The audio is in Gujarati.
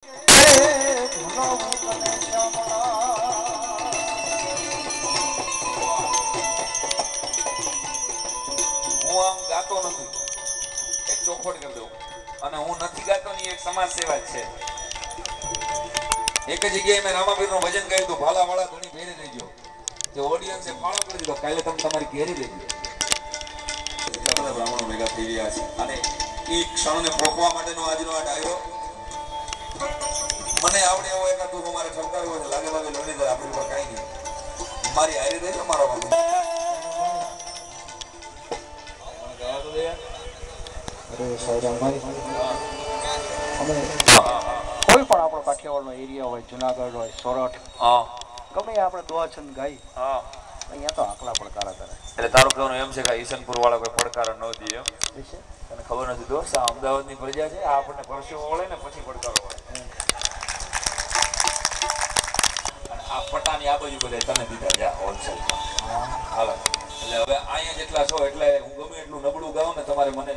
આમ ગાતો નથી, એક ચોખવટ કરી દઉં, અને હું નથી ગાતો ની એક સમાજ સેવા છે. એક જગ્યાએ મેં રામાપીરનું ભજન ગાયું હતું, ભાલા વાળા ધણી ઘેરી દેજો, જે ઓડિયન્સે ફાળો કરી દીધો, કાલે તમે તમારી ઘેરી દેજો. એટલા બધા બ્રાહ્મણો ભેગા થઈ રહ્યા છે, અને એ ક્ષણને ભોગવા માટેનો આજનો આ ડાયરો મને આવડે એવો એકાદ દુઃખ મારે ઠપકારવો છે. લાગે લાગે લડી જાય, આપણી પર કાંઈ નહીં, મારી હારી દે છે મારો બાબુ. કોઈ પણ આપણો કાઠિયાવાડનો એરિયા હોય, જુનાગઢ હોય, સોરઠ, ગમે આપણે દોહા ગાઈ, અહીંયા તો આકલા પડકારા કરે. એટલે તારું કહેવાનું એમ છે કે ઈશનપુર વાળા કોઈ પડકારો ન દે એમ? તને ખબર નથી દોસ્ત, આ અમદાવાદની પ્રજા છે, આ આપણને પરસેવો વળે ને પછી પડકારો વળે. અને આ પટાની આ બાજુ બધા તને દીધા જા હોલસેલમાં. હાલો, એટલે હવે અહીંયા જેટલા છો એટલે હું ગમે એટલું નબળું ગાઉં ને તમારે મને